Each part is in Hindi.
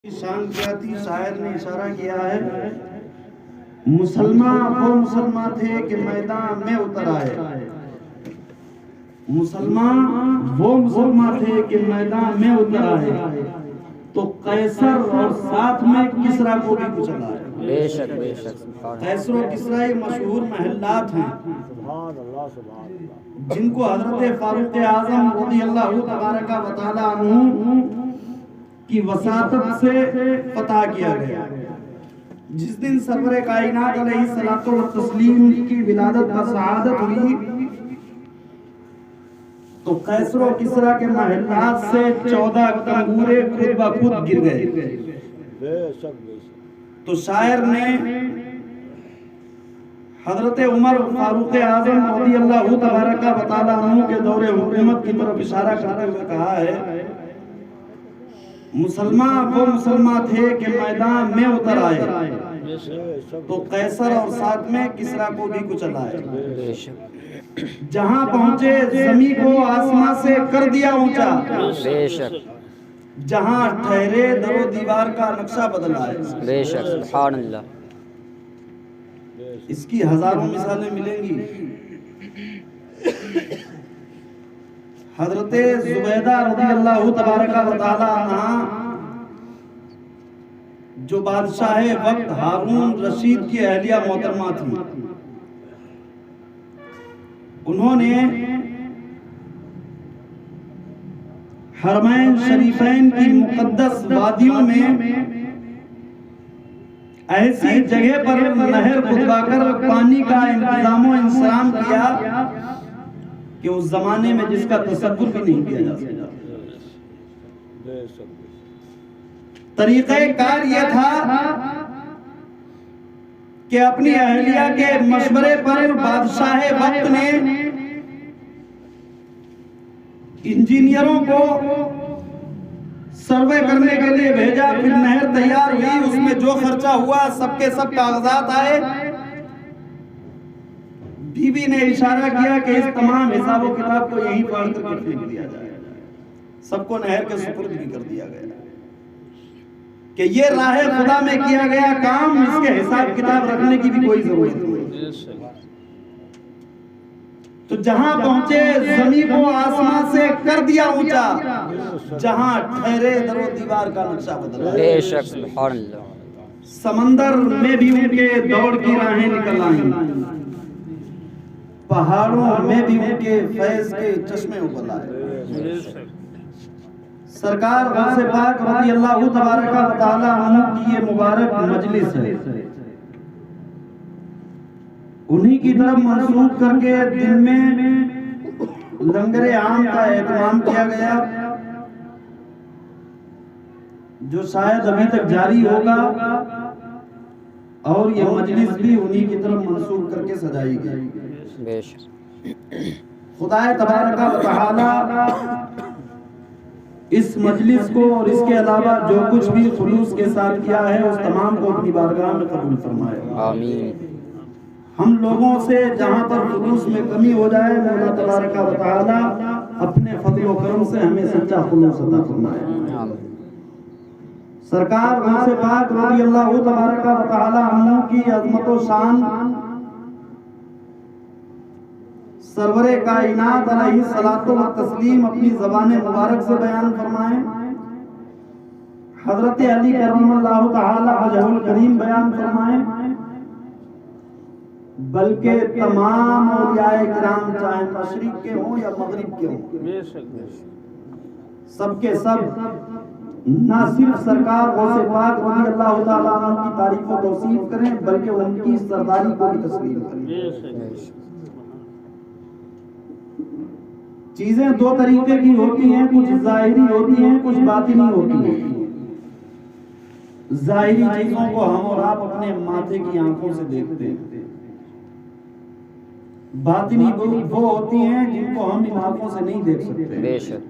शान किया थी। शायर ने इशारा किया है, मुसलमान वो मुसलमान थे कि मैदान में उतर आए। मुसलमान वो मुसलमान थे कि मैदान में उतर आए, तो कैसर और साथ में किसरा को भी कुचला है। बेशक बेशक। कैसर और किसरा ये मशहूर महल्लात हैं जिनको हजरत फारूक आजम रज़ियल्लाहु तबारका व तआला अन्हु की वसातत से फतह किया गया। जिस दिन सरवर कायनात अलैहिस्सलातु व तस्लीम की विलादत व शहादत हुई, तो कैसर और किसरा के महल्लात से 14 कंगूरे खुद ब खुद गिर गए। तो शायर ने हजरत उमर फारूक आजम रज़ियल्लाहु तबारका व तआला अन्हु के दौरे हुकूमत की तरफ इशारा करते हुए कहा है, मुसलमान वो मुसलमान थे कि मैदान में उतर आए, तो कैसर और साथ में किसरा को भी कुचला है। जहां पहुंचे जमीन को आसमां से कर दिया ऊंचा, बेशक। जहां ठहरे दरो दीवार का नक्शा बदला है। बेशक सुभान अल्लाह। इसकी हजारों मिसालें मिलेंगी। हजरत जुबैदा रज़ियल्लाहु तबारका व तआला अन्हा जो बादशाह वक्त हारून रशीद की अहलिया मोहतरमा थी, उन्होंने हरमैन शरीफैन की मुकद्दस वादियों में ऐसी जगह पर नहर खुदवाकर पानी का इंतजाम इंतजाम किया कि उस जमाने में जिसका तसव्वुर भी नहीं किया जा सकता। तरीक़ेकार यह था कि अपनी अहलिया के मशवरे पर बादशाह वक्त ने इंजीनियरों को सर्वे करने के लिए भेजा। फिर नहर तैयार हुई, उसमें जो खर्चा हुआ सबके सब कागजात आए। बीबी ने इशारा किया कि इस तमाम हिसाब किताब को यहीं पढ़ करके फेंक दिया जाए। सबको नहर के सुपुर्द भी कर दिया गया कि ये राह खुदा में किया गया काम, इसके हिसाब किताब रखने की भी कोई जरूरत नहीं। तो जहां पहुंचे जमीन को आसमां से कर दिया ऊंचा, जहां ठहरे दरो दीवार का नक्शा बदला। बेशक सुभान अल्लाह। समंदर में भी उनके दौड़ की राहें निकल आई, पहाड़ों में भी उनके फैज के चश्मे उबल आए। सरकार गौसे पाक रज़ियल्लाहु तबारका व तआला अन्हु की ये मुबारक मजलिस है, उन्हीं की तरफ मंसूब करके दिन में लंगरे आम का एहतमाम किया गया, जो शायद अभी तक जारी होगा, और यह मजलिस भी उन्हीं की तरफ मंसूब करके सजाई गई। बेशक। खुदाए तबारका व तआला इस मजलिस को और इसके अलावा जो कुछ भी खुलूस के साथ किया है, उस तमाम को अपनी बारगाह में कबूल फरमाए। आमीन। हम लोगों से जहां पर खुलूस में कमी हो जाए, मौला तबारका व तआला अपने फज़ल व करम से हमें सच्चा खुलूस अता फरमाए। सरकार गौसे पाक रज़ियल्लाहु तबारका व तआला अन्हु की अज़मत व शान सरवरे कायनात अलैहिस्सलातु व तस्लीम अपनी ज़बान मुबारक से बयान फरमाएं। हज़रत अली करमल्लाहु तआला वजहुल करीम बयान फरमाएं, बल्कि तमाम औलियाए किराम चाहे मशरिक के हों या मगरिब के हों, सबके सब ना सिर्फ सरकार गौसे पाक रज़ियल्लाहु तआला अन्हु की तारीफ व तौसीफ करें, बल्कि उनकी सरदारी को भी तस्लीम करें। चीजें दो तरीके की होती हैं, कुछ जाहिरी होती हैं, कुछ बातिनी होती हैं। जाहिरी चीजों को हम और आप अपने माथे की आंखों से देखते हैं, बातिनी वो होती हैं जिनको हम इन आंखों से नहीं देख सकते। बेशक।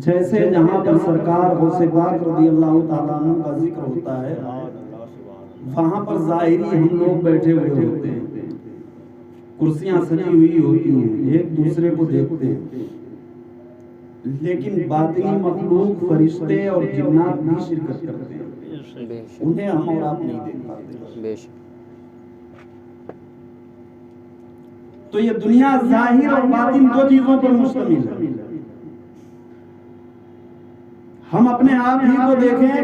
जैसे जहां पर सरकार गौसे पाक रज़ियल्लाहु तआला अन्हु का जिक्र होता है, वहां पर जाहिरी हम लोग बैठे हुए होते हैं, कुर्सियां सजी हुई होती हैं, एक दूसरे को देखते हैं, लेकिन बातिनी मखलूक फरिश्ते और जिन्नात भी शिरकत करते हैं, बेशक उन्हें हम और आप नहीं देख पाते। बेशक तो ये दुनिया जाहिर और बातिन दो चीजों पर मुश्तमिल है। हम अपने आप ही को देखें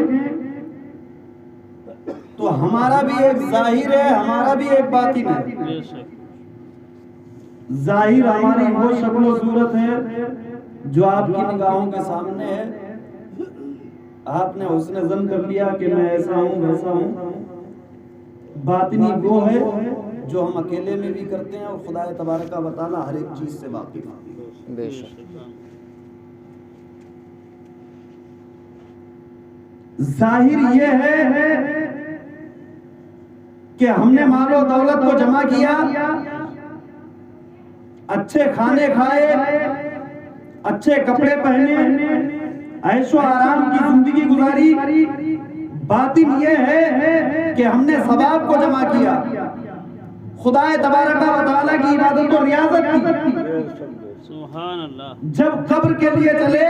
तो हमारा भी एक जाहिर है, हमारा भी एक बातिन है। जाहिर हमारी वो शक्ल सूरत है जो आपकी निगाहों के सामने है, आपने उसने ज़न कर लिया कि मैं ऐसा हूं वैसा हूं। बातिनी वो है जो हम अकेले में भी करते हैं और खुदा तबारक व तआला हर एक चीज से वाकिफ है। बेशक जाहिर ये है कि हमने मालो दौलत को जमा किया, अच्छे खाने खाए, अच्छे कपड़े पहने, ऐशो आराम की जिंदगी गुजारी। बातिन ये है कि हमने सवाब को जमा किया, खुदा तबारक व तआला की इबादत और रियाजत की। सुभान अल्लाह। जब कब्र के लिए चले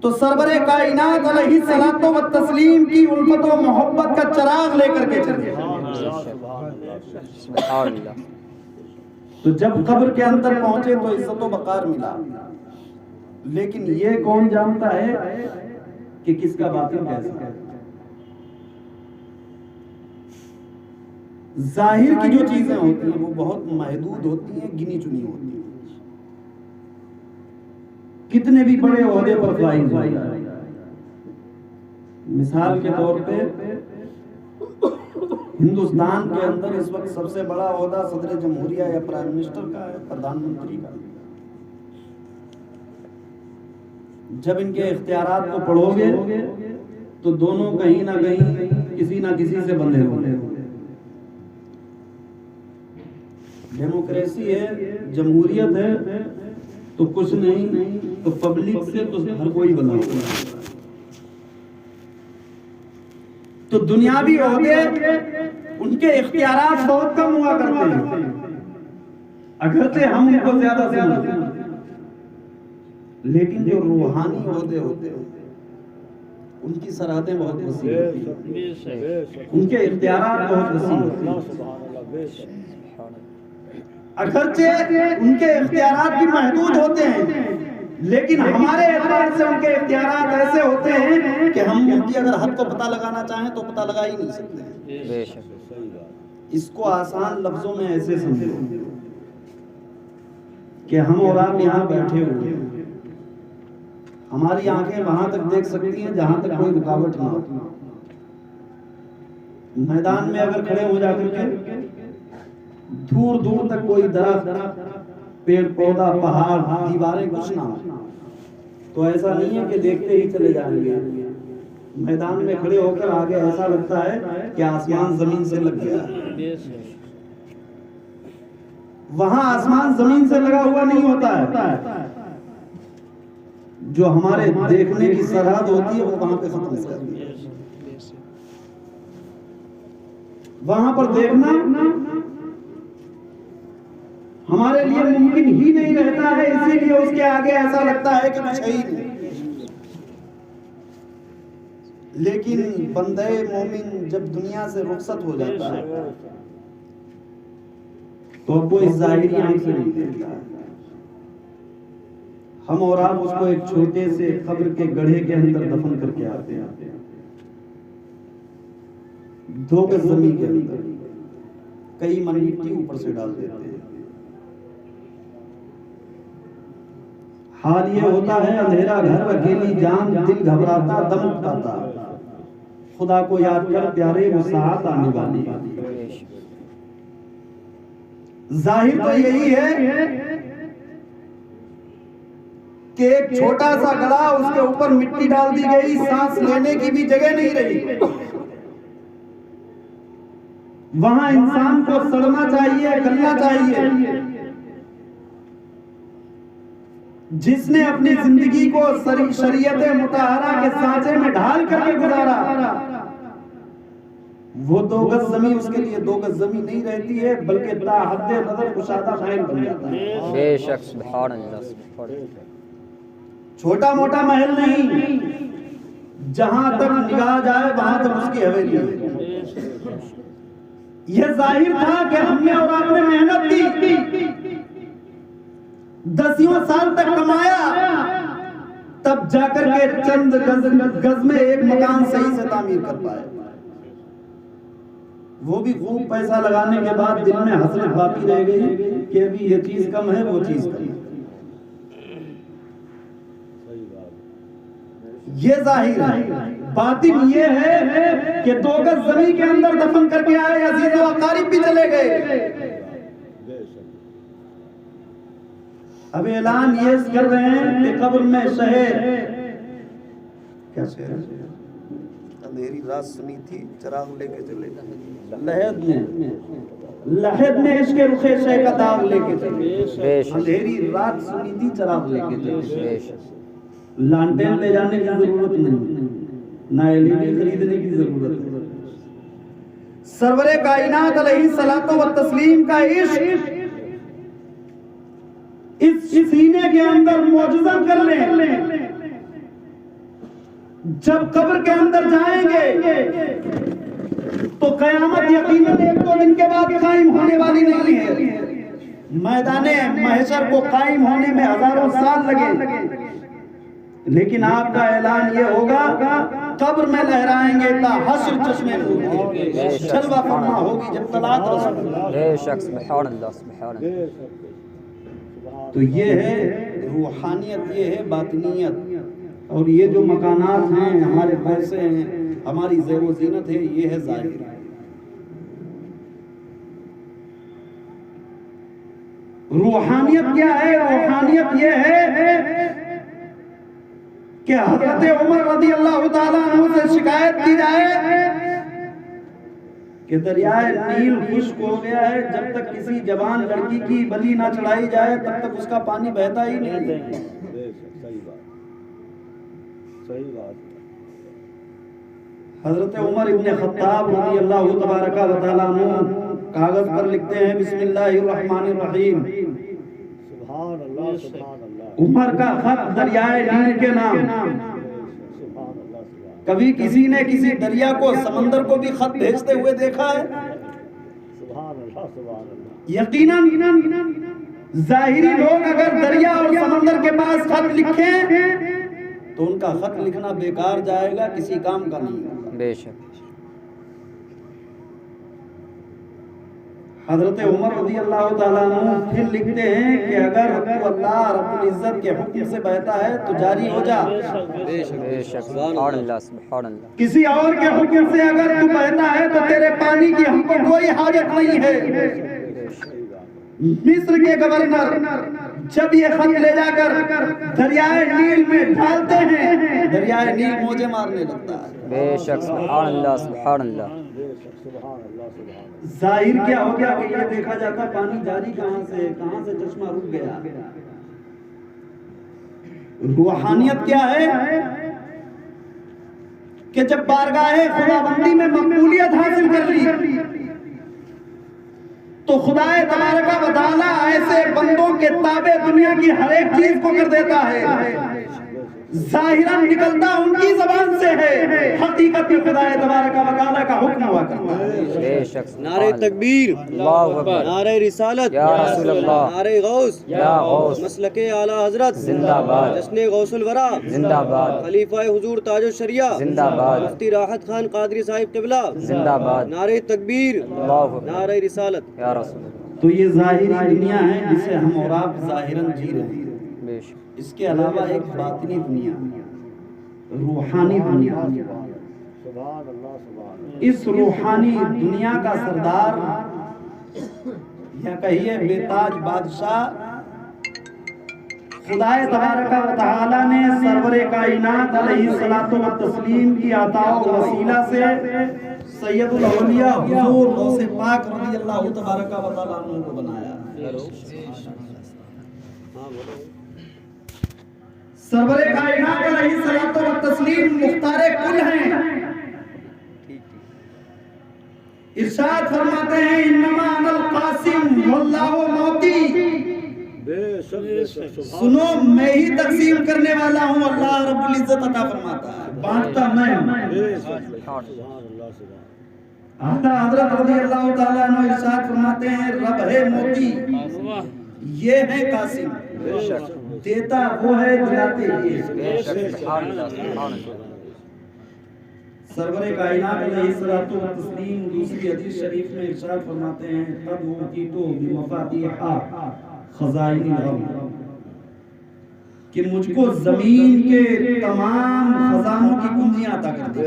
तो सरवरे कायनात अलैहि सलातो व तस्लीम की उल्फत व मोहब्बत का चिराग लेकर के चले। सुभान अल्लाह। तो जब कब्र के अंदर पहुंचे तो इज्जत व वक़ार मिला, लेकिन ये कौन जानता है कि किसका बातिन कैसा है। जाहिर की जो चीजें होती हैं वो बहुत महदूद होती हैं, गिनी चुनी होती हैं। कितने भी बड़े ओहदे पर फाइज हो जाए, मिसाल के तौर पे हिंदुस्तान के अंदर इस वक्त सबसे बड़ा ओहदा सदर जमहूरिया या प्राइम मिनिस्टर का है, प्रधानमंत्री का। जब इनके इख्तियारात को पढ़ोगे तो दोनों कहीं ना कहीं किसी ना किसी से बंधे होंगे। डेमोक्रेसी है, जमहूरियत है तो कुछ नहीं, तो पब्लिक से तो हर कोई बना हुआ है। तो दुनियावी ओहदे उनके इख्तियारात बहुत कम हुआ करते हैं, अगरचे हम उनको ज्यादा समझते हैं, लेकिन जो रूहानी ओहदे होते हैं उनकी सरहदें बहुत वसी होती हैं, उनके इख्तियारात बहुत वसी होते हैं। अगरचे उनके इख्तियारात भी महदूद होते हैं, लेकिन हमारे एतबार से उनके इख्तियारात ऐसे होते हैं कि हम उनकी अगर हद को पता लगाना चाहें तो पता लगा ही नहीं सकते। बेशक इसको आसान लफ्जों में ऐसे समझो कि हम और आप यहाँ बैठे हुए हैं, हमारी आंखें वहां तक देख सकती हैं जहां तक कोई रुकावट ना हो। मैदान में अगर खड़े हो जाकर के दूर दूर तक कोई दरख्त, पेड़ पौधा, पहाड़, दीवारें कुछ ना हो, तो ऐसा नहीं है कि देखते ही चले जाएंगे। मैदान में खड़े होकर आगे ऐसा लगता है कि आसमान जमीन से लग गया। वहां आसमान जमीन से लगा हुआ नहीं होता है, जो हमारे देखने की सरहद होती है वो वहां पे खत्म हो जाती है। वहां पर देखना हमारे लिए मुमकिन ही नहीं रहता है, इसीलिए उसके आगे ऐसा लगता है कि कुछ है ही नहीं। लेकिन बंदे मोमिन जब दुनिया से रुखसत हो जाता है तो अब वो इस जाहिरी आंख से नहीं देखता। हम और आप उसको एक छोटे से कब्र के गड्ढे के अंदर दफन करके आते हैं, 2 गज जमीन के अंदर कई मन मिट्टी ऊपर से डाल देते हैं। हाल ये होता है अंधेरा घर, अकेली जान, दिल घबराता, दम उठाता, खुदा को याद कर प्यारे वो साथ आने वाली। जाहिर तो यही है कि एक छोटा सा गड़ा, उसके ऊपर मिट्टी डाल दी गई, सांस लेने की भी जगह नहीं रही। वहां इंसान को सड़ना चाहिए, गलना चाहिए। जिसने अपनी जिंदगी को शरीयत मुतहरा के सांचे में ढाल करके गुजारा, वो 2 गज जमीन उसके लिए 2 गज जमीन नहीं रहती है, बल्कि ताहद्दे नजर कुशादा महल बन जाता है। बेशक सुभान अल्लाह सुभान अल्लाह। छोटा मोटा महल नहीं, जहां तक निगाह जाए वहां तक उसकी हवेली है। यह जाहिर था कि हमने और आपने मेहनत की, 10 साल तक कमाया, तब जाकर के चंद गज में एक मकान सही से तामीर कर पाए। वो भी खूब पैसा लगाने के बाद दिल में हसरत बाकी रह गई कि अभी ये चीज कम है, वो चीज कम है। ये जाहिर है। बातिन ये है कि 2 गज जमीन के अंदर दफन करके आए, अजीज व अकारिब भी चले गए। अब ऐलान ये कर रहे हैं कि कब्र में शहर, क्या शहर, अंधेरी रात सुनी थी चिराग लेके चले, लहद में इश्क रुखे शह का दाग लेके चले। अंधेरी रात सुनी थी चिराग लेके चले। लालटेन ले जाने की जरूरत नहीं, ना एलईडी खरीदने की जरूरत है। सरवरे कायनात अलैहिस्सलातो व तस्लीम का इश्क इस सीने के अंदर मौजूदा कर ले। जब कब्र के अंदर जाएंगे तो कयामत यकीनन 1-2 दिन के बाद कायम होने वाली नहीं है। मैदाने महशर को कायम होने में हजारों साल लगे, लेकिन आपका ऐलान ये होगा, कब्र में लहराएंगे ता हश्र चश्मे में जलवा फरमा होगी जब तलात रसूल। बेशक सुभान अल्लाह सुभान अल्लाह। तो ये है रूहानियत, ये है बातिनियत। और ये जो मकानात हैं, हमारे पैसे हैं, हमारी ज़ेब ज़ीनत है, ये है ज़ाहिर। रूहानियत क्या है? रूहानियत ये है कि हज़रत उमर रज़ी अल्लाह ताला अन्हु से शिकायत की जाए कि दरियाए नील खुश्क हो गया है, जब तक किसी जवान लड़की की बलि ना चढ़ाई जाए तब तक उसका पानी बहता ही नहीं। सही बात। हजरत उमर इब्ने खत्ताब रज़ी अल्लाह तबारका व तआला अन्हु कागज पर लिखते हैं, बिस्मिल्लाहिर रहमानिर रहीम। सुभान अल्लाह सुभान अल्लाह। उमर का खत दरियाए नील के नाम। कभी किसी ने किसी दरिया को, समंदर को भी खत भेजते हुए देखा है? यकीनन जाहिरी लोग अगर दरिया और समंदर के पास खत लिखें तो उनका खत लिखना बेकार जाएगा, किसी काम का नहीं होगा। बेशक। हजरत उमर रज़ी अल्लाह ताला अन्हु फिर लिखते हैं कि अगर अल्लाह रब्बुल इज्जत के हुक्म से बहता है तो जारी हो जा। बेशक सुभान अल्लाह सुभान अल्लाह। किसी और के हुक्म से अगर तू बहता है तो तेरे पानी की हमको कोई हाजत नहीं है। मिस्र के गवर्नर जब ये खत ले जाकर दरियाए नील में डालते हैं, दरियाए नील मौजे मारने लगता है। बेशक सुभान अल्लाह सुभान अल्लाह। जाहिर क्या हो गया कि ये देखा जाता पानी जारी कहां से चश्मा रुक गया। रूहानियत क्या है कि जब बारगाहे खुदाबंदी में मकबूलियत हासिल कर ली तो खुदाए तबारका व तआला ऐसे बंदों के ताबे दुनिया की हर एक चीज को कर देता है। जाहिरन निकलता उनकी जबान से है, हकीकत में खुदाए तबारका व तआला का हुक्म हुआ करता है। बेशक। नारे तकबीर, अल्लाहु अकबर, नारे रिसालत, या रसूल अल्लाह, नारे गौस, या गौस, मसलके आला हजरत जिंदाबाद, जश्ने गौसुल वरा जिंदाबाद, खलीफा हुजूर ताजुल शरिया जिंदाबाद, मुफ्ती राहत खान कादरी साहिब किबला जिंदाबाद, नारे तकबीर, अल्लाहु अकबर, नारे रिसालत, या रसूल। तो ये जाहिरी दुनिया है जिसे हम और आप जाहिरन जी रहे हैं। बेशक। इसके अलावा एक बातिनी दुनिया, रूहानी दुनिया। इस रूहानी दुनिया का सरदार या कहिए बेताज बादशाह खुदाए तबारका व तआला ने सरवरे कायनात अलैहिस्सलातो व तस्लीम की अता व वसीला से सैयदुल औलिया हुजूर गौसे पाक रज़ी अल्लाह तबारका व तआला अन्हु को बनाया। सरवरे कायनात अलैहिस्सलातो व तस्लीम मुख्तारे कुल हैं। इरशाद फरमाते हैं इन्नमा अनल कासिम वल्लाहु मौती, सुनो मैं ही तकसीम करने वाला हूँ, अल्लाह रब्बुल इज्जत अता फरमाता है, बांटता मैं हूँ। आला हजरत रज़ी अल्लाह ताला अन्हु इरशाद फरमाते हैं रब है मोती, ये है कासिम, देता वो है दिलाते ये। सरवरे कायनात अलैहिस्सलातु व तस्लीम दूसरी हदीस शरीफ में इरशाद फरमाते हैं तब वो की तो बिमफातिहा खजाइनिल अर्द, कि मुझको जमीन के तमाम खजानों की कुंजियां अता कर दी।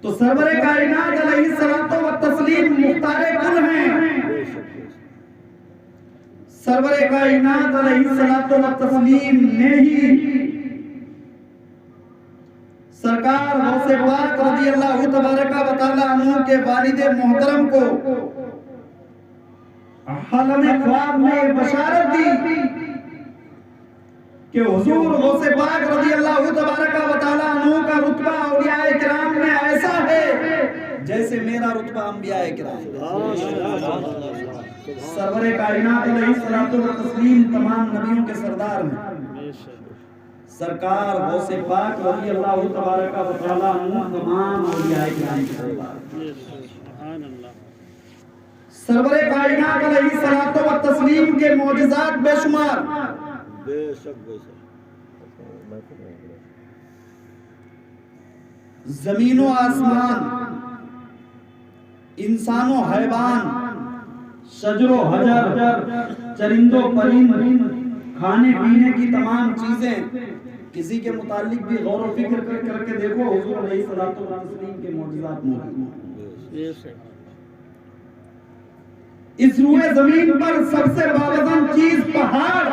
तो सरवरे कायनात अलैहिस्सलातु व तस्लीम मुख्तारे कुल हैं। सरवरे कायनात अलैहिस्सलातु व तस्लीम ने ही सरकार गौसे पाक रज़ी अल्लाह तबारक व तआला अन्हु के वालिद मोहतरम को हालम ख्वाब में बशारत दी कि हुजूर गौसे पाक रज़ी अल्लाह तबारक व तआला अन्हु का रुतबा औलियाए किराम में ऐसा है जैसे मेरा रुतबा अंबियाए किराम। सरवरे कायनात अलैहिस्सलातु व तस्लीम तमाम नबियों के सरदार हैं। सरकार गौसे पाक रज़ी अल्लाह तबारक व तआला अन्हु तमाम औलियाए किराम के सरदार। सरवरे कायनात अलैहिस्सलातु व तस्लीम के मौजज़ात बेशुमार। ज़मीनो आसमान, इंसानो हैवान, शजरो हजर, चरिंदो परिंद, खाने पीने की तमाम चीजें, किसी के मुतालिक भी गौर व फिक्र करके देखो हुजूर अलैहिस्सलातु व तस्लीम के मौजज़ात मौजूद हैं। इस रूए जमीन पर सबसे बावजन चीज पहाड़,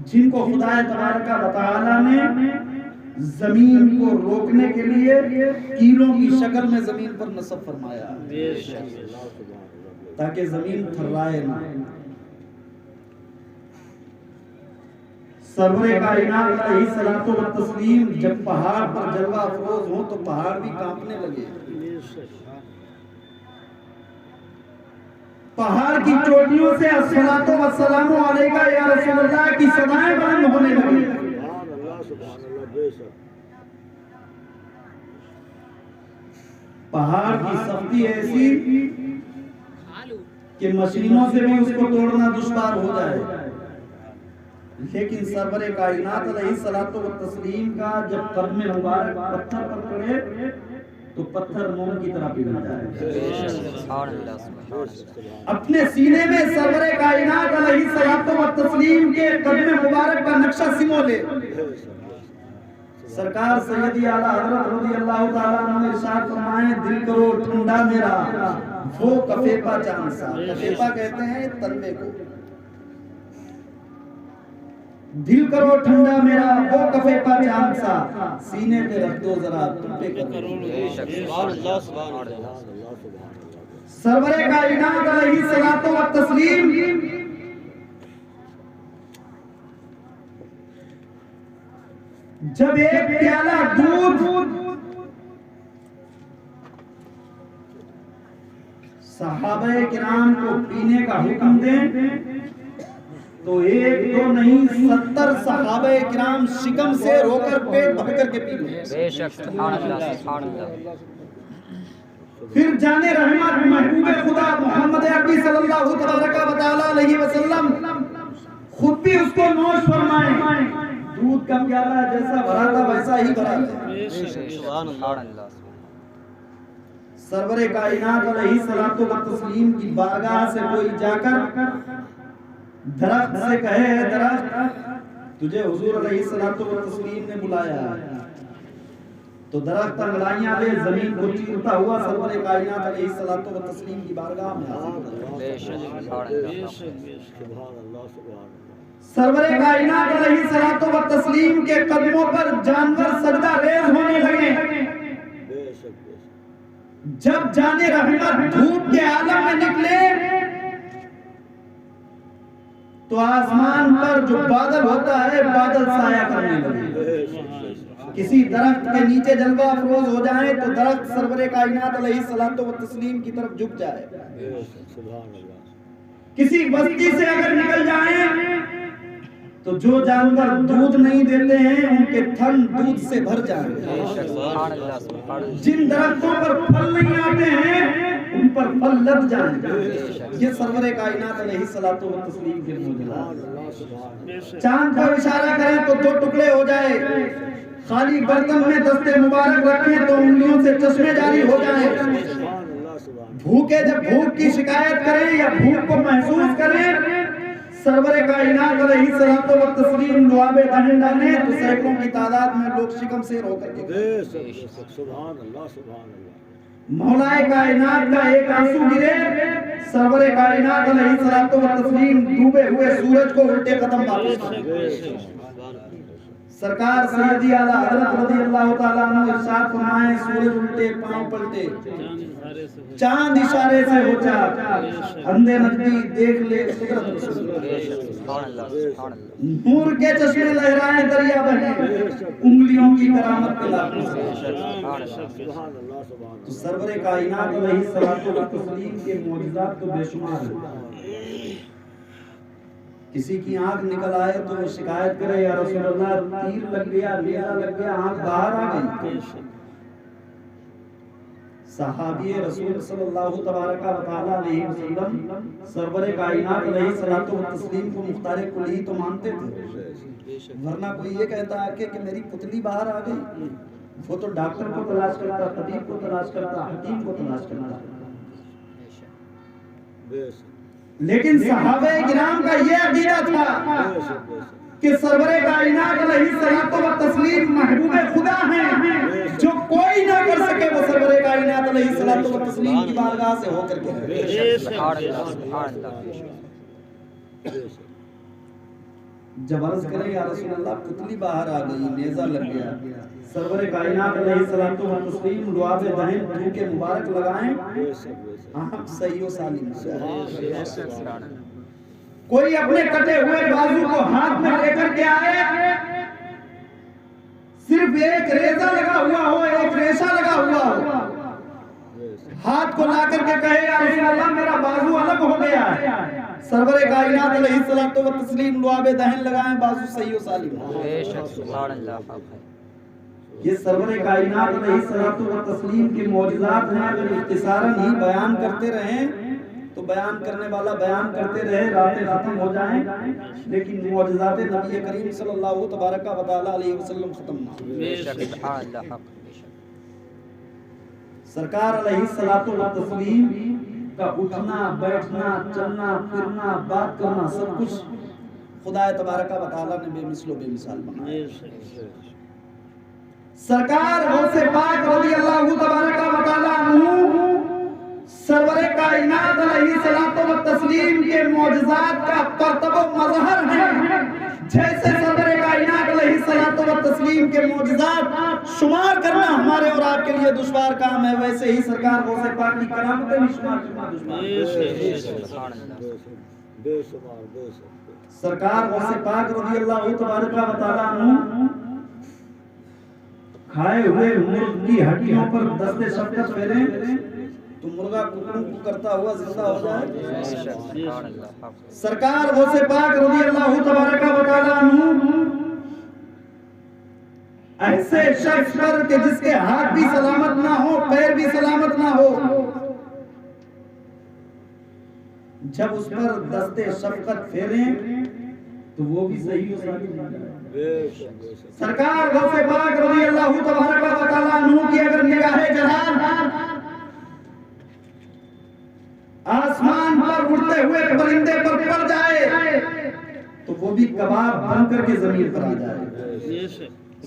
जिनको खुदा तबारक व तआला ने जमीन को रोकने के लिए कीलों की शक्ल में जमीन पर नस्ब फरमाया ताकि जमीन थर्राए ना। सरवरे कायनात अलैहिस्सलातु व तस्लीम जब पहाड़ पर जलवा अफरोज हो तो पहाड़ भी कांपने लगे। पहाड़ की चोटियों से अस्सलातु वस्सलामु अलैका या रसूलल्लाह की सदाएं बुलंद होने लगी। पहाड़ की सख्ती ऐसी कि मशीनों से भी उसको तोड़ना दुश्वार हो जाए, लेकिन सरवरे कायनात अलैहिस्सलातु व तस्लीम का जब कदम मुबारक पत्थर पर पड़े तो पत्थर मोम की तरह पिघल जाए। अपने सीने में सरवरे कायनात अलैहिस्सलातु व तस्लीम के कदम मुबारक का नक्शा सिमो ले। सरकार सैयदी आला हजरत रज़ी अल्लाह ताला अन्हु ने इरशाद फरमाए दिल करो ठंडा मेरा वो कफेपा चांद सा। कफेपा कहते हैं तलवे को। दिल करो ठंडा मेरा वो कफेपा चांद सा, सीने पे रख दो जरा तुम पे करो। सरवरे कायनात अलैहिस्सलातु व तस्लीम जब एक प्याला दूध सहाबाए किराम को पीने का हुक्म दें तो एक दो नहीं 70 सहाबाए किराम शिकम से रोकर पेट भर करके पी लें। फिर जाने रहमत महबूब खुदा मोहम्मद अरबी सल्लल्लाहु अलैहि वसल्लम खुद भी उसको नोश फरमाए। दूध का प्याला जैसा भरा था वैसा ही भरा है। सरवरे कायनात अलैहिस्सलातु व तस्लीम की बारगाह से कोई जाकर दरख्त से कहे दरख्त तुझे हुजूर अलैहिस्सलातु व तस्लीम ने बुलाया, तो दरख्त अंगड़ाइयां ले जमीन को चीरता हुआ सरवरे कायनात अलैहिस्सलातु व तस्लीम की बारगाह में हाजिर। सरवरे कायनात अलैहिस्सलातु व तस्लीम के कदमों पर जानवर सजदा रेज होने लगे। जब जाने रहमत धूप के आलम में निकले तो आसमान पर जो बादल होता है बादल साया करने लगे। किसी दरख्त के नीचे जलवा अफरोज हो जाए तो दरख्त सरवरे कायनात अलैहिस्सलातो व तस्लीम की तरफ झुक जाए। किसी बस्ती से अगर निकल जाए तो जो जानवर दूध नहीं देते हैं उनके थन दूध से भर जाएंगे। जिन दरख्तों पर फल नहीं आते हैं उन पर फल लग जाएंगे। ये सरवरे कायनात अलैहिस्सलातो व तस्लीम के मौजूद। चांद पर इशारा करें तो दो टुकड़े हो जाए, खाली बर्तन में दस्ते मुबारक रखें तो उंगलियों से चश्मे जारी हो जाएं। भूखे जब भूख की शिकायत करें या भूख को महसूस करें, सरवरे कायनात अलैहिस्सलातो व तस्लीम दुआबे दहन डाले तो सैकड़ों की तादाद में लोग शिकम से रो करके सुभान अल्लाह सुभान अल्लाह। मौलाए कायनात का एक आंसू गिरे, सरवरे कायनात अलैहिस्सलातो व तस्लीम डूबे हुए सूरज को उल्टे कदम वापस। सरकार सैयदी आला हजरत रज़ियल्लाहु ताला अन्हु इरशाद फरमाए, सूरज उल्टे पांव पलटे, चांद इशारे से हो जा, अंधे नजदीक देख ले नूर के चश्मे लहराए दरिया बहे, उंगलियों की करामत के लाखों तो सरवरे कायनात अलैहिस्सलातो व तस्लीम के मौजूदात तो बेशुमार हैं। किसी की आंख निकल आए तो वो शिकायत करे, या रसूल अल्लाह तीर लग गया, नेज़ा लग गया, आंख बाहर आ गई। सहाबी रसूल सल्लल्लाहु तबारक व तआला अलैहि वसल्लम सरवरे कायनात अलैहिस्सलातो व तस्लीम को मुख्तारे कुली तो मानते थे, वरना कोई ये कहता है कि मेरी पुतली बाहर आ गई, वो तो डॉक्टर को तलाश करता, तबीब को तलाश करता, हकीम को तलाश करता। लेकिन सहाबे किराम का ये अकीदा था कि सरवरे कायनात अलैहिस्सलातो व तस्लीम महबूबे खुदा हैं, जो कोई ना कर सके वो सरवरे कायनात अलैहिस्सलातो व तस्लीम की बारगाह से होकर के जब अर्ज करे, या रसूल अल्लाह पुतली बाहर आ गई, नेज़ा लग गया, सरवरे कायनात अलैहिस्सलातो व तस्लीम दुआबे दहन धू के मुबारक लगाएं, आंख सही हो सालिम। कोई अपने कटे हुए बाजू को हाथ में लेकर के आए, सिर्फ एक रेजा लगा हुआ हो, एक रेशा लगा हुआ हो, हाथ को ला करके कहे, या रसूल अल्लाह मेरा बाजू अलग हो गया है, सरवरे कायनात अलैहिस्सलातो व तस्लीम दुआबे दहन लगाएं, बाजू सही हो सालिम। ये सरवरे कायनात अलैहिस्सलातो व तस्लीम के मौजूदात हैं। अगर इख्तिसारन ही बयान करते रहें तो बयान करने वाला बयान करते रहे, रातें खत्म हो जाएं, लेकिन मौजूदात नबी करीम सल्लल्लाहु तबारक व तआला अलैहि वसल्लम खत्म ना हो। सरकार अलैहिस्सलातो व तस्लीम का उठना बैठना चलना फिरना बात करना सब कुछ खुदा तबारक व तआला ने बेमिसलो बेमिसाल बनाया। सरकार गौसे पाक रज़ियल्लाहु तबारक व तआला अन्हु सरवरे कायनात अलैहिस्सलातो व तस्लीम के मौजज़ात का परतबो मज़हर है। जैसे सरवरे कायनात अलैहिस्सलातो व तस्लीम के मौजज़ात शुमार करना हमारे और आपके लिए दुश्वार काम है, वैसे ही सरकार गौसे पाक की करामतें भी शुमार सरकार गौसे पाक रज़ियल्लाहु तबारक व तआला अन्हु खाए हुए मुर्ग की हड्डियों पर दस्ते शफ़क़त फेरें तो मुर्गा कुकड़ों को करता हुआ जिंदा हो जाए। सरकार गौसे पाक रज़ियल्लाहु तबारक व तआला अन्हु ऐसे शख्स पर कि जिसके हाथ भी सलामत ना हो, पैर भी सलामत ना हो, जब उस पर दस्ते शफ़क़त फेरें तो वो भी सही हो जाए। सरकार गौसे पाक रज़ियल्लाहु तबारक व तआला अन्हु की अगर निगाहे जलाल आसमान पर उड़ते हुए परिंदे पर पड़ जाए तो वो भी कबाब बन करके जमीन पर आ जाए।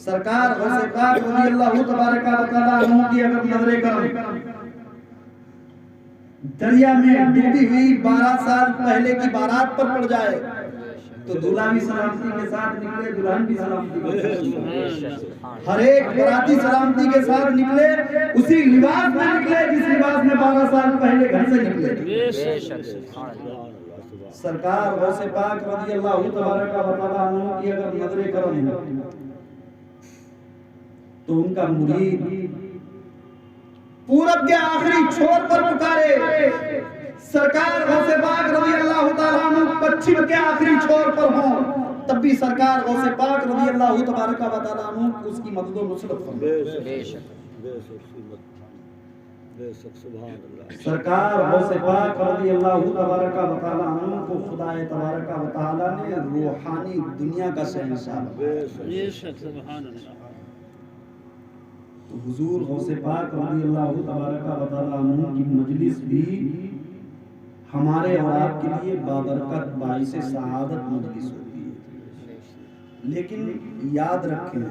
सरकार गौसे पाक रज़ियल्लाहु तबारक व तआला अन्हु की अगर नजरे करम दरिया में डूबी हुई 12 साल पहले की बारात पर पड़ जाए तो दूल्हा भी सलामती के साथ निकले, दुल्हन भी सलामती के साथ, हर एक बराती सलामती के साथ निकले, उसी लिबास में निकले जिस लिबास में 12 साल पहले घर से निकले। सरकार गौसे पाक रज़ियल्लाहु तबारक व तआला अन्हु की अगर नजरे करम तो उनका मुरीद पूरब के आखिरी छोर पर पुकारे, सरकार गौसे पाक रज़ी अल्लाह ताला अन्हु पश्चिम के आखिरी छोर पर हो, तब भी सरकार गौसे पाक रज़ी अल्लाह तबारक व तआला अन्हु उसकी मदद और नुसरत फरमाए। सरकार गौसे पाक रज़ी अल्लाह तबारक व तआला अन्हु को खुदाए तबारक व तआला ने रूहानी दुनिया का शहंशाह बनाया। तो हुजूर गौसे पाक रज़ी अल्लाह तबारक व तआला अन्हु की मजलिस भी हमारे और आपके लिए बाबरकत बाइसे सआदत मजलिस होती है। लेकिन याद रखें,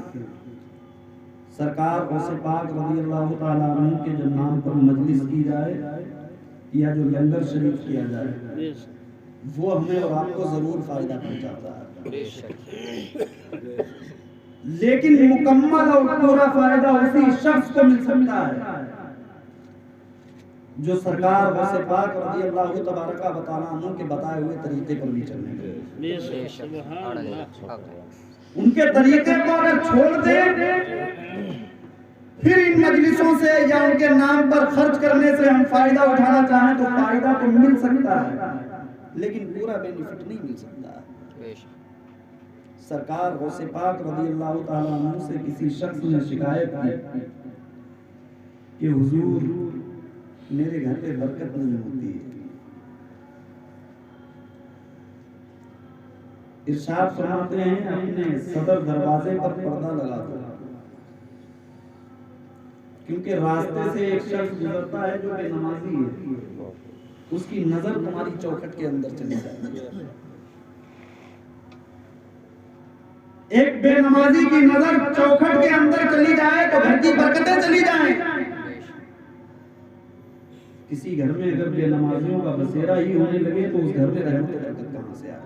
सरकार गौसे पाक रज़ी अल्लाह तआला अन्हु के जो नाम पर मजलिस की जाए या जो लंगर शरीफ किया जाए, वो हमें और आपको जरूर फायदा पहुंचाता है, लेकिन मुकम्मल और पूरा फायदा उसी शख्स को मिल सकता है जो सरकार गौसे पाक रज़ी अल्लाह तबारक व तआला अन्हु के बताए हुए तरीके पर भी चलने लगे। उनके तरीके को अगर छोड़ दे, फिर इन मजलिसों से या उनके नाम पर खर्च करने से हम फायदा उठाना चाहें तो फायदा तो मिल सकता है, लेकिन पूरा बेनिफिट नहीं मिल सकता। सरकार गौसे पाक रज़ी अल्लाह तआला अन्हु से किसी शख्स ने शिकायत की कि हुजूर मेरे घर पे बरकत नहीं होती है। इरशाद फरमाते हैं, अपने सदर दरवाजे पर पर्दा लगा दो, क्योंकि रास्ते से एक शख्स गुजरता है जो बेनमाजी है, उसकी नजर तुम्हारी चौखट के अंदर चली जाती है। एक बेनमाजी की नजर चौखट के अंदर चली जाए तो घर की बरकतें चली जाएं। किसी घर में अगर बेनमाजियों का बसेरा ही होने लगे तो उस घर में रहमत और बरकत कहां से आए?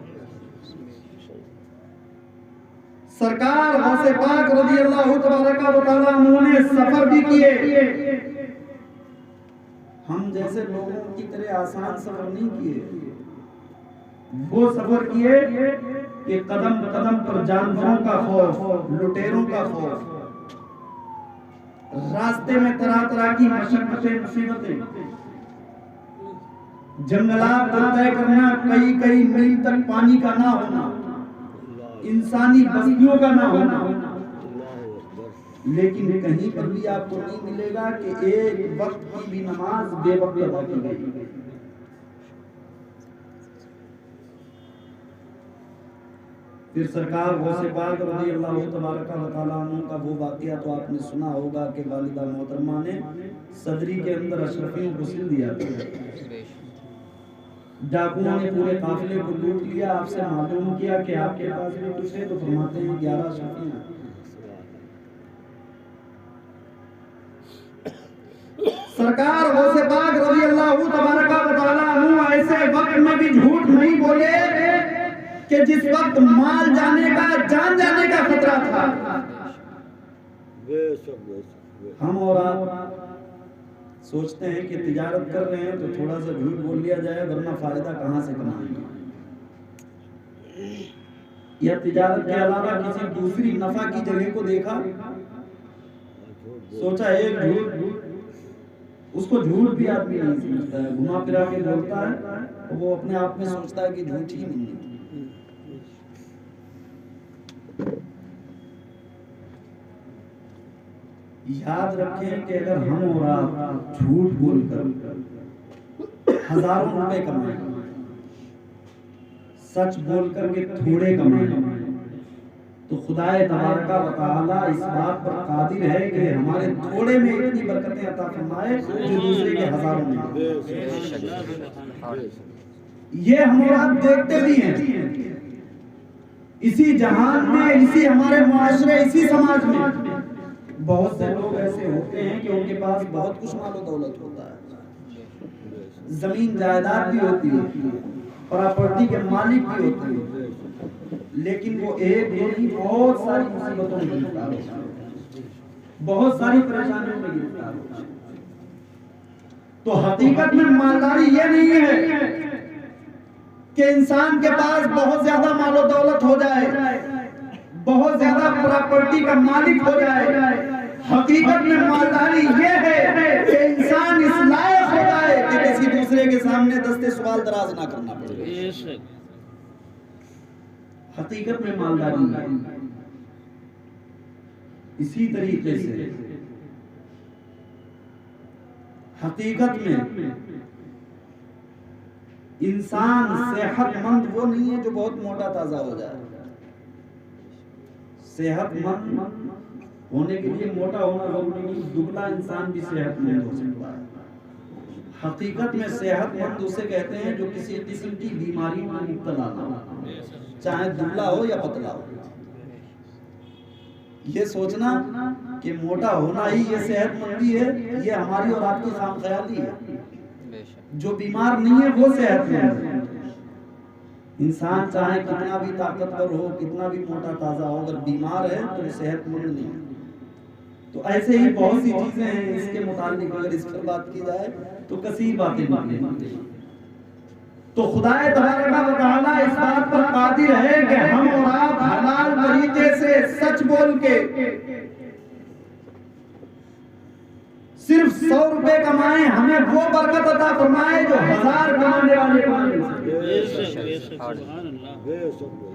सरकार गौसे पाक रज़ी अल्लाह तबारक व तआला अन्हु ने सफर भी किए, हम जैसे लोगों की तरह आसान सफर नहीं किए। वो सफर किए कि कदम कदम पर जानवरों का खौफ, लुटेरों का खौफ, रास्ते में तरह तरह की मशक्कतें, मुसीबतें, जंगलात को तय करना, कई कई मील तक पानी का ना होना, इंसानी बस्तियों का ना होना, लेकिन कहीं पर भी आपको नहीं मिलेगा कि एक वक्त की भी नमाज बेवक्त अदा की गई। फिर सरकार गौसे पाक रज़ी अल्लाह तबारक व तआला अन्हु का वो वाक़या तो आपने सुना होगा कि वालिदा मोहतरमा ने सदरी के अंदर अशरफियों को सिल दिया था। डाकुओं ने पूरे काफिले को लूट लिया। आपसे मालूम किया कि आपके पास भी कुछ है, तो फरमाते हैं 11 अशरफियां। सरकार गौसे पाक रज़ी अल्लाह तबारक व तआला अन्हु ऐसे वक्त में भी झूठ नहीं बोले कि जिस वक्त माल जाने का, जान जाने का खतरा था। हम और आप सोचते हैं कि तिजारत कर रहे हैं तो थोड़ा सा झूठ बोल लिया जाए, वरना फायदा कहां से कमाएंगे, या तिजारत के अलावा किसी दूसरी नफा की जगह को देखा, सोचा एक झूठ, उसको झूठ भी आदमी नहीं समझता है, घुमा फिरा के बोलता है, तो वो अपने आप में सोचता है कि झूठ ही नहीं है। याद रखें कि अगर हम और आप झूठ बोलकर हजारों रुपए कमाएं, सच बोलकर के थोड़े कमाएं, तो खुदाए तबारक व तआला इस बात पर कादिर है कि हमारे थोड़े में इतनी बरकतें अता फरमाए जो दूसरे के हजारों में। ये हम और आप देखते भी हैं इसी जहान में, इसी हमारे मुआशरे, इसी समाज में बहुत से लोग ऐसे होते हैं कि उनके पास बहुत कुछ मालो दौलत होता है, जमीन जायदाद भी होती है, प्रॉपर्टी के मालिक भी होते हैं, लेकिन वो एक नहीं बहुत सारी मुसीबतों में गिरफ्तार होता है, बहुत सारी परेशानियों में गिरफ्तार होता है। तो हकीकत में मालदारी ये नहीं है कि इंसान के पास बहुत ज्यादा मालो दौलत हो जाए, बहुत ज्यादा प्रॉपर्टी का मालिक हो जाए। हकीकत में मालदारी ये है कि इंसान इस लायक हो जाए कि किसी दूसरे के सामने दस्ते सवाल दराज ना करना पड़े। हकीकत में मालदारी इसी तरीके से हकीकत में इंसान सेहतमंद वो नहीं है जो बहुत मोटा ताजा हो जाए। सेहतमंद होने के लिए मोटा होना जरूरी नहीं, दुबला इंसान भी सेहतमंद हो सकता है। हकीकत में सेहतमंद उसे कहते हैं जो किसी किस्म की बीमारी में मुब्तला ना हो, चाहे दुबला हो या पतला हो। ये सोचना कि मोटा होना ही ये सेहतमंदी है, ये हमारी और आपकी खामख्याली है। जो बीमार नहीं है वो सेहतमंद है। इंसान चाहे कितना भी ताकतवर हो, कितना भी मोटा ताजा हो, अगर बीमार है तो सेहतमंद नहीं है। तो ऐसे ही बहुत सी चीजें हैं इसके मुतालिक अगर इस पर बात की जाए तो कसीर बातें निकलेंगी। तो खुदाए तबारक व तआला इस बात पर कादिर है कि हम और आप हलाल तरीके से सच बोल के सिर्फ 100 रुपए कमाए, हमें वो बरकत अता फरमाए जो 1000 कमाने वाले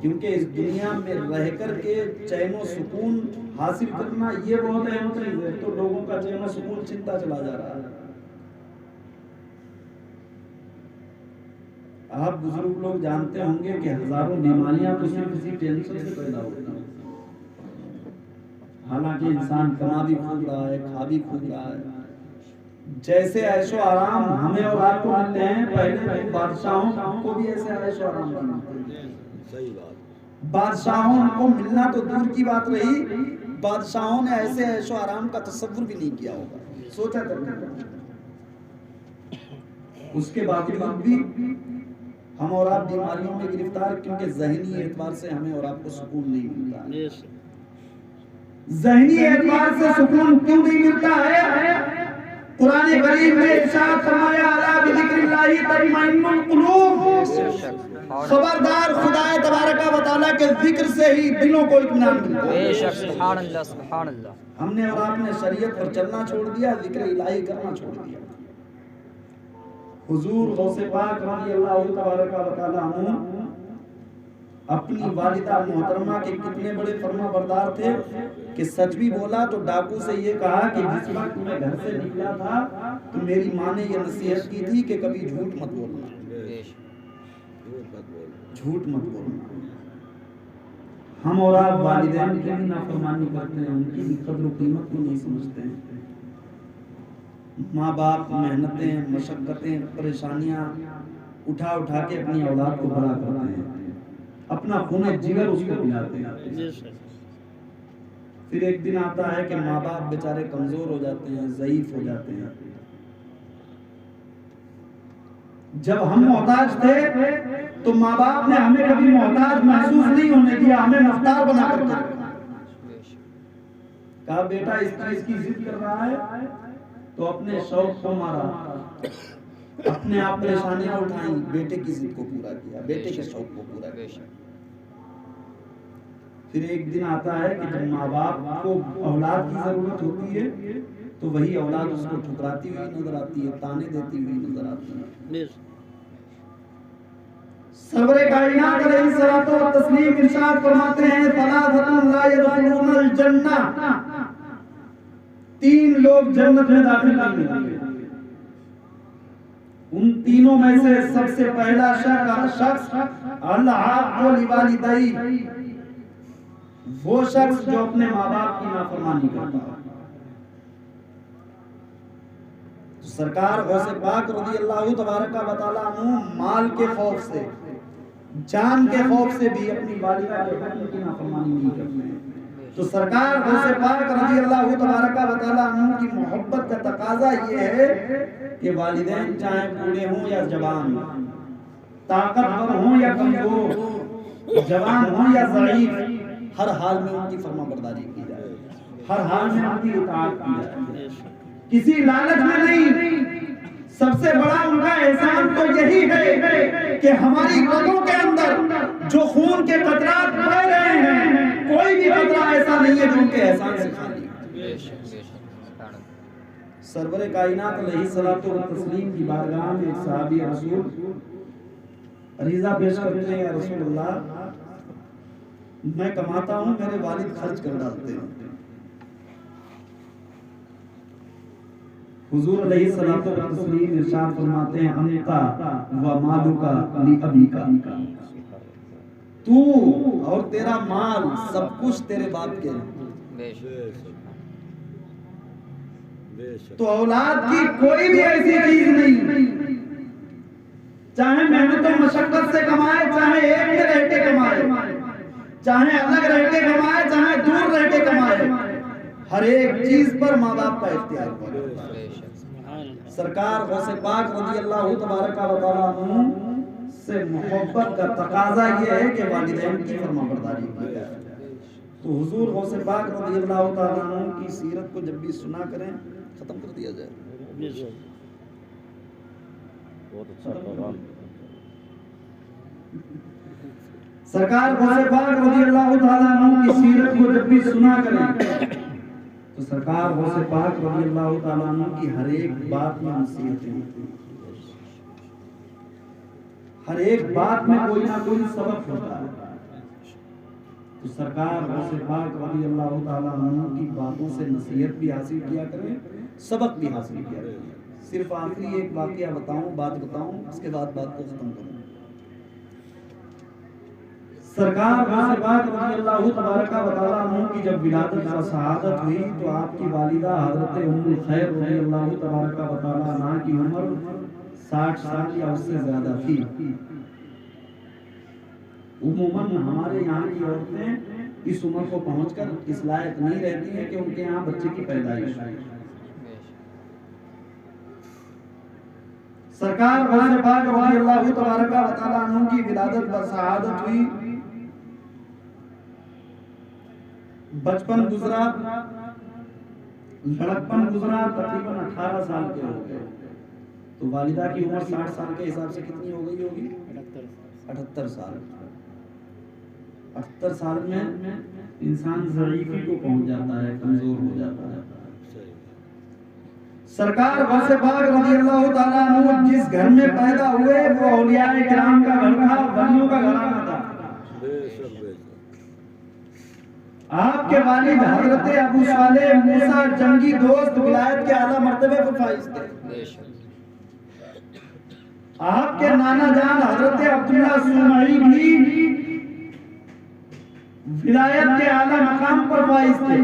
क्योंकि इस दुनिया में रह करके चैन सुकून हासिल करना ये बहुत अहम चीज है। तो लोगों का चैन सुकून चिंता चला जा रहा है। आप बुजुर्ग लोग जानते होंगे कि हजारों बीमारियां तो सिर्फ इसी टेंशन से पैदा होती हैं। हालांकि इंसान कमा भी खूब रहा है, खा भी खूब रहा है। जैसे ऐशो आराम हमें और आपको मिलते हैं, पहले बादशाहों को भी ऐसे ऐशो आराम मिलते हैं। सही बात। बादशाहों को मिलना तो दूर की बात रही, बादशाहों ने ऐसे ऐशो आराम का तसव्वुर भी नहीं किया होगा, सोचा तक नहीं। उसके बावजूद भी हम और आप बीमारियों में गिरफ्तार, क्योंकि ज़हनी एतबार से हमें और आपको सुकून नहीं मिलता। ज़हनी एतबार से सुकून क्यों नहीं मिलता है? कुरान करीम में इरशाद फरमाया अला बिज़िक्रिल्लाहि तत्मइन्नुल कुलूब। खबरदार, खुदाए तबारक व तआला के जिक्र से ही दिलों को इत्मीनान मिलता है। बेशक, सुभान अल्लाह, सुभान अल्लाह। हमने और आपने शरीयत पर चलना छोड़ दिया, जिक्र इलाही करना छोड़ दिया। हुजूर गौसे पाक रज़ियल्लाहु तबारक व तआला अन्हु अपनी वालिदा मोहतरमा के कितने बड़े फरमाबरदार थे कि सच भी बोला तो डाकू से ये कहा कि जिस वक्त मैं घर से निकला था तो मेरी माँ ने ये नसीहत की थी कि कभी झूठ मत बोलना, झूठ मत बोलना। हम और आप वालिदैन की भी नाफरमानी करते हैं, उनकी भी कद्र कीमत को नहीं समझते हैं। माँ बाप मेहनतें, मशक्कतें, परेशानियां उठा उठा के अपनी औलाद को बड़ा करते हैं, अपना खून जिगर उसको पिलाते हैं। फिर एक दिन आता है कि माँ बाप बेचारे कमजोर हो जाते हैं, ज़ईफ हो जाते हैं। जब हम मोहताज थे तो माँ बाप ने हमें कभी मोहताज महसूस नहीं होने दिया, हमें मुख्तार बना कर कहा बेटा इस चीज की जिद कर रहा है तो अपने शौक को मारा, अपने आप परेशानियां उठाई, बेटे की जिद को पूरा किया, बेटे के शौक को पूरा किया। फिर एक दिन आता है कि जब माँ बाप को औलाद की जरूरत होती है तो वही औलाद उसको ठुकराती हुई नजर आती है, ताने देती हुई नजर आती है। सरवरे कायनात अलैहिस्सलातु व तस्लीम इरशाद फरमाते हैं सलासतुन ला यदखुलूनल जन्नह, 3 लोग जन्नत में दाखिल नहीं होंगे। उन तीनों में से सबसे पहला शख्स अल्लाह लिवालिदैहि, वो शख्स जो अपने माँ बाप की नाफरमानी करता है। सरकार गौसे पाक रज़ियल्लाहु तबारक व तआला अन्हु माल के खौफ से, जान के खौफ से भी अपनी वालिदा के हुक्म की नाफरमानी नहीं करते हैं। तो सरकार गौसे पाक रज़ियल्लाहु तबारक व तआला अन्हु की मोहब्बत का तकाजा ये है कि वालिदैन चाहे बूढ़े हों या जवान, ताकतवर हों या कमजोर, जवान हों या ज़ईफ, हर हाल में उनकी फरमाबरदारी की जाए, हर हाल में उनकी इताअत की जाए, किसी लालच में नहीं। सबसे बड़ा उनका एहसान तो यही है कि हमारी रगों के अंदर जो खून के कतरात बह रहे हैं, कोई भी कतरा ऐसा नहीं है जो उनके एहसान से खाली है। सरवर कायनात अलैहिस्सलातु व तस्लीम की बारगाह में एक सहाबी रसूल अरीजा पेश करते हैं, या रसूलुल्लाह मैं कमाता हूँ, मेरे वालिद खर्च कर डालते हैं। हुजूर अलैहिस्सलातु व तस्लीम इरशाद फरमाते हैं, अंता व मालुका ली अबीका, तू और तेरा माल सब कुछ तेरे बाप के हैं। तो औलाद की कोई भी ऐसी चीज नहीं, चाहे मेहनत और मशक्कत से कमाए, चाहे एक में रह के कमाए, चाहे अलग रह के कमाए, चाहे दूर रह के कमाए, हर एक चीज पर माँ बाप का इख्तियार है। सरकार गौसे पाक रज़ी अल्लाह तबारक व तआला अन्हु से मोहब्बत का तकाजा ये है कि वालिदैन की फरमाबरदारी की जाए। तो हुजूर गौसे पाक रज़ी अल्लाह तआला अन्हु की सीरत को जब भी सुना करें, खत्म कर दिया जाए। बहुत अच्छा प्रोग्राम। सरकार गौसे पाक रज़ी अल्लाह तआला अन्हु की सीरत को जब भी सुना करें, तो सरकार गौसे पाक रज़ी अल्लाह तआला अन्हु की हर एक बात में नसीहतें होती हैं, हर एक बात में कोई ना कोई सबक होता है। तो सरकार गौसे पाक रज़ी अल्लाह तआला अन्हु की बातों से नसीहत भी हासिल किया करें, सबक भी हासिल किया करें। सिर्फ आखिरी एक वाकया बताऊं, बात बताऊं, उसके बाद बात को खत्म करूं। सरकार गौसे पाक रज़ी अल्लाह तबारक व तआला अन्हु की जब विलादत व शहादत हुई, तो आपकी वालिदा हजरत उम्मुल खैर रज़ी अल्लाह तबारक व तआला अन्हा की उम्र 60 साल या उससे ज्यादा थी। उम्मन हमारे यहाँ की औरतें इस उम्र को पहुंचकर इस लायक नहीं रहती हैं कि उनके यहाँ बच्चे की पैदाइश हो। सरकार गौसे पाक रज़ी अल्लाह तबारक व तआला अन्हु की विलादत व शहादत हुई, बचपन गुजरा, लड़कपन गुजरा, तकरीबन 18 साल के हो गए। तो वालिदा की उम्र 60 साल के हिसाब से कितनी हो गई होगी? 78 साल। 78 साल में इंसान ज़ईफ़ी को पहुंच जाता है, कमजोर हो जाता है। सरकार गौसे पाक रज़ी अल्लाह तआला अन्हु जिस घर में पैदा हुए वो औलियाए किराम का घर था, वलियों का घराना था। आपके वालिद हजरत अबू सालेह मूसा जंगी दोस्त विलायत के आला मर्तबे पर फाइज थे। आपके नाना जान हजरत अब्दुल्ला सुमई भी विलायत के आला मकाम पर फाइज थे।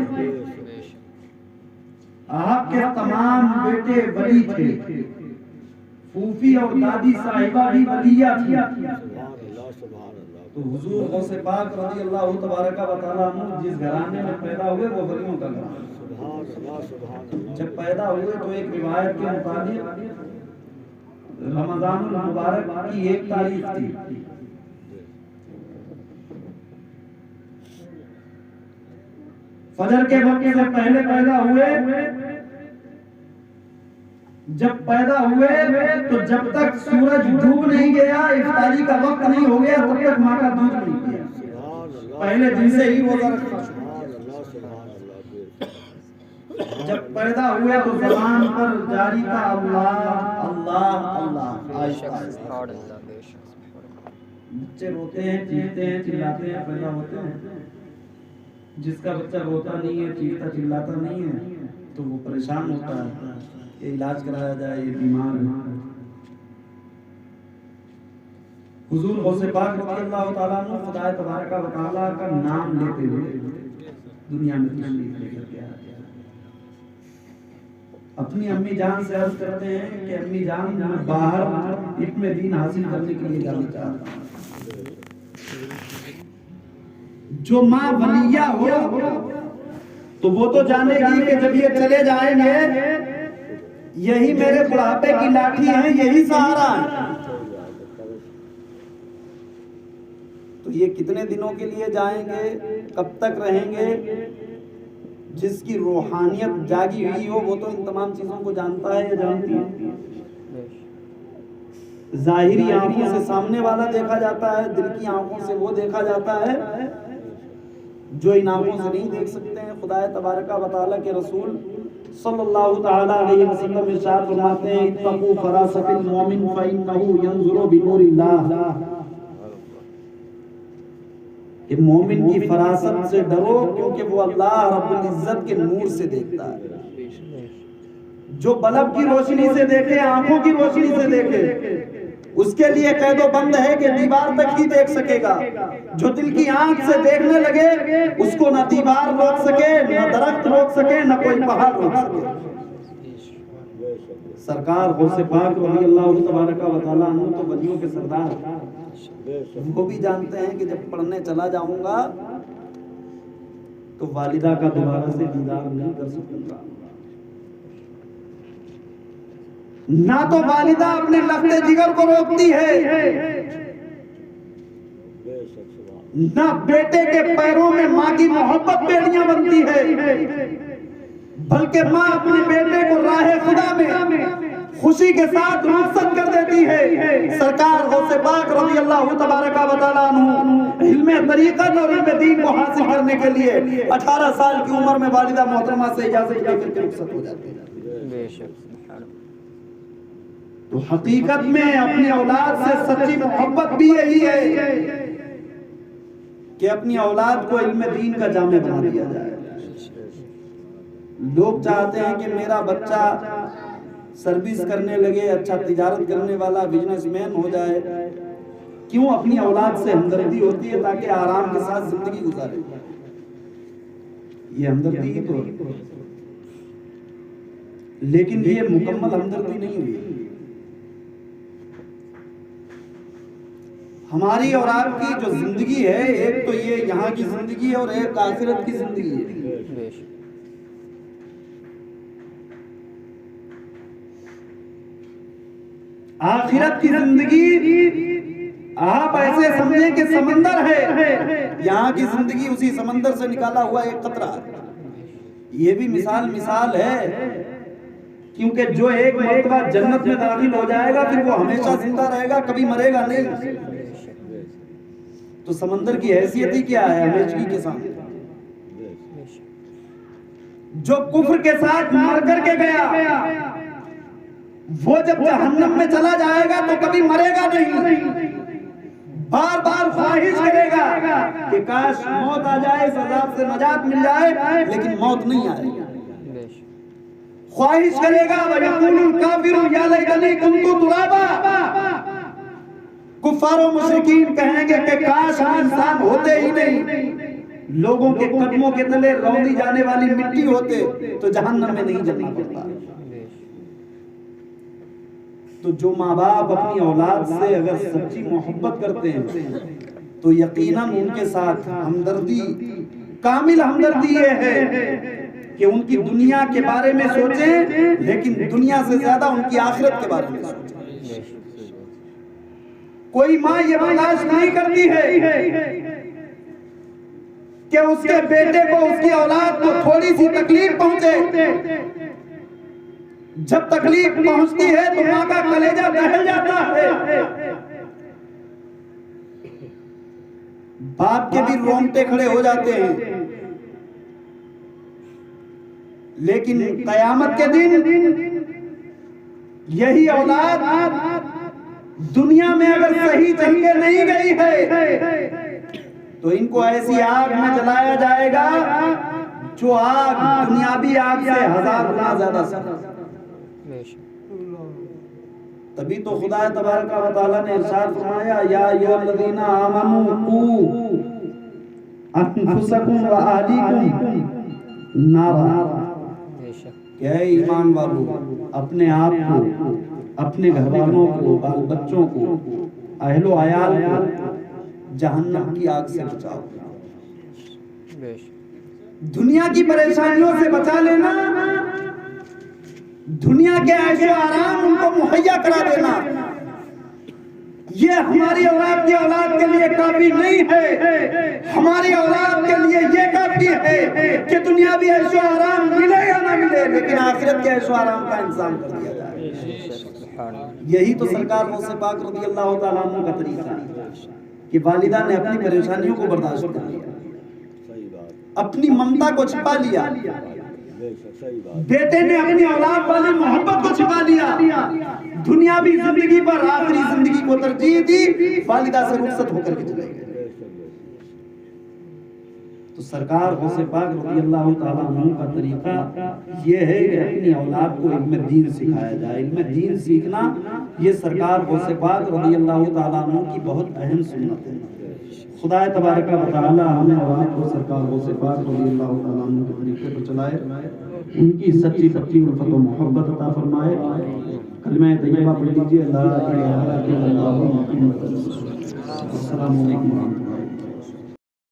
आपके तमाम बेटे वली थे, फूफी और दादी साहिबा भी वलिया थी। तो हुजूर गौसे पाक रज़ी अल्लाह तबारक व तआला अन्हु जिस घराने में पैदा हुए वो वलियों का घराना। जब पैदा हुए तो एक रिवायत के मुताबिक रमजानुल मुबारक की 1 तारीख थी। फजर के वक्त से पहले पैदा हुए। जब पैदा हुए तो जब तक सूरज डूब नहीं गया, इफ्तारी का वक्त नहीं हो गया, तब तक माँ का दूध नहीं पिया। पहले दिन से ही रोजा रखना शुरू किया। जब पैदा हुए तो ज़बान पर जारी था अल्लाह अल्लाह अल्लाह। बच्चे रोते हैं, चीखते हैं, चिल्लाते हैं, पैदा होते हैं। जिसका बच्चा रोता नहीं है, चीखता चिल्लाता नहीं है, तो वो परेशान होता है, ये इलाज कराया जाए, ये बीमार है। हुजूर गौसे पाक रज़ी अल्लाह तआला अन्हु खुदा तबारक व तआला का नाम लेते हुए दुनिया में तशरीफ लेकर के आए। अपनी अम्मी जान से अर्ज करते हैं कि अम्मी जान, मैं बाहर इल्म दीन हासिल करने के लिए जाना चाहता हूँ। जो माँ वलिया हो तो वो तो जानेगी कि जब ये चले जाएंगे, यही मेरे बुढ़ापे की लाठी है, यही सहारा है। तो ये कितने दिनों के लिए जाएंगे, कब तक रहेंगे, जिसकी रूहानियत जागी हुई हो वो तो इन तमाम चीजों को जानता है या जानती है। जाहिरी आंखों से सामने वाला देखा जाता है, दिल की आंखों से वो देखा जाता है जो इन आंखों से नहीं देख सकते हैं। खुदा तबारक व तआला के रसूल सल्लल्लाहु ताला अलैहि वसल्लम इरशाद फरमाते हैं, इत्तकू फरासतिल मोमिन फइन्नहु यंजुरु बिनूरिल्लाह, कि मोमिन की फरासत से डरो क्योंकि वो अल्लाह रब्बुल इज्जत के नूर से देखता है। जो बल्ब की रोशनी से देखे, आंखों की रोशनी से देखे, उसके लिए कैदो बंद है कि दीवार तक ही देख सकेगा। जो दिल की आंख से देखने लगे उसको ना दीवार रोक सके, ना दरख्त रोक सके, ना कोई पहाड़ रोक सके। सरकार गौसे पाक रज़ी अल्लाह तबारक व तआला अन्हु तो वलियों के सरदार, वो भी जानते हैं कि जब पढ़ने चला जाऊंगा तो वालिदा का दोबारा से दीदार नहीं कर सकूंगा। ना तो वालिदा अपने लफ्ते जिगर को रोकती है, ना बेटे के पैरों में माँ की मोहब्बत बेड़ियां बनती है, बल्कि माँ अपने बेटे को राहे खुदा में खुशी के साथ रुखसत कर देती है। सरकार गौसे पाक रज़ी अल्लाह तबारक व तआला अन्हु इल्मे तरीक़त और इल्मे दीन को हासिल करने के लिए 18 साल की उम्र में वालिदा मोहतरमा से इजाजत लेकर के रुखसत हो जाते हैं। तो हकीकत में अपनी औलाद से सच्ची मोहब्बत भी यही है कि अपनी औलाद को इल्मे दीन का जामे बना दिया जाए। लोग चाहते हैं कि मेरा बच्चा सर्विस करने लगे, अच्छा तिजारत करने वाला बिजनेसमैन हो जाए। क्यों? अपनी औलाद से हमदर्दी होती है ताकि आराम के साथ जिंदगी गुजारे। ये हमदर्दी ही तो है, लेकिन ये मुकम्मल हमदर्दी नहीं हुई। हमारी और आपकी जो जिंदगी है, एक तो ये यहाँ की जिंदगी है और एक आखिरत की जिंदगी है। आखिरत की जिंदगी आप ऐसे समझें कि समंदर है, यहाँ की जिंदगी उसी समंदर से निकाला हुआ एक कतरा। ये भी मिसाल है, क्योंकि जो एक मर्तबा जन्नत में दाखिल हो जाएगा फिर वो हमेशा जिंदा रहेगा, कभी मरेगा नहीं। तो समंदर की हैसियत ही क्या है हमेशगी के सामने। जो कुफ्र के साथ मर करके गया वो जब जहन्नम में चला जाएगा तो कभी मरेगा नहीं, बार बार ख्वाहिश करेगा कि काश मौत आ जाए, इस अज़ाब से नजात मिल जाए, लेकिन मौत नहीं आएगी। ख्वाहिश करेगा वयक़ूलुल काफ़िरु या लैतनी कुन्तु तुराबा, कुफ्फार और मुशरिकीन कहेंगे कि काश हम इंसान होते ही नहीं, लोगों के कदमों के तले रौंदी जाने वाली मिट्टी होते तो जहन्नम में नहीं जलना पड़ता। तो जो माँ बाप अपनी औलाद से अगर सच्ची मोहब्बत करते हैं तो यकीनन उनके साथ हमदर्दी, कामिल हमदर्दी ये है कि उनकी दुनिया के बारे में सोचें, लेकिन दुनिया से ज्यादा उनकी आखिरत के बारे में सोचें। कोई माँ ये बर्दाश्त नहीं करती है कि उसके बेटे को, उसकी औलाद को थोड़ी सी तकलीफ पहुंचे। जब तकलीफ पहुंचती है तो माँ का कलेजा दहल जाता है, बाप के भी रोंगटे खड़े हो जाते हैं। लेकिन कयामत के दिन यही औलाद दुनिया में अगर सही चल के नहीं गई है तो इनको ऐसी आग में जलाया जाएगा जो आग दुनियावी आग से 1000 गुना ज्यादा। तभी तो खुदा तबारक व तआला ने इरशाद फरमाया, या अय्युहल्लज़ीना आमनू कू अनफुसकुम व अहलीकुम नारा, क्या ईमान वालों अपने आप को, अपने घर वालों को, बाल बच्चों को, अहलो अयाल को जहन्नम की आग से बचाओ। दुनिया की परेशानियों से बचा लेना, दुनिया के ऐशो आराम उनको मुहैया करा देना, ये हमारी औलाद की औलाद के लिए काफी नहीं है। हमारी औलाद के लिए ये काफी है कि दुनियावी ऐशो आराम मिले या ना मिले, लेकिन आखिरत के ऐशो आराम का इंतजाम कर दिया जाए। यही तो सरकार गौसे पाक रज़ी अल्लाह तआला अन्हु का तरीका है कि वालिदा ने अपनी परेशानियों को बर्दाश्त कर लिया, अपनी ममता को छिपा लिया, बेटे ने अपनी औलाद वाली मोहब्बत को छिपा लिया, दुनियावी जिंदगी पर आखिरी जिंदगी को तरजीह दी, वालिदा से रुखसत होकर के चले गए। तो सरकार गौसे पाक रज़ी अल्लाह ताला अन्हु का तरीका ये है कि अपनी औलाद को इल्म दीन सिखाया जाए। इल्म दीन सीखना ये सरकार गौसे पाक रज़ी अल्लाह ताला अन्हु की बहुत अहम सुन्नत है। खुदा तबारक व तआला हमें और आपको सरकार गौसे पाक रज़ी अल्लाह ताला अन्हु के तरीके पर चलाए, उनकी सच्ची सच्ची उल्फत व मोहब्बत अता फरमाए। कलमा तैयबा पढ़ लीजिए, ला इलाहा इल्लल्लाहु मुहम्मदुर रसूलुल्लाह। अस्सलामु अलैकुम।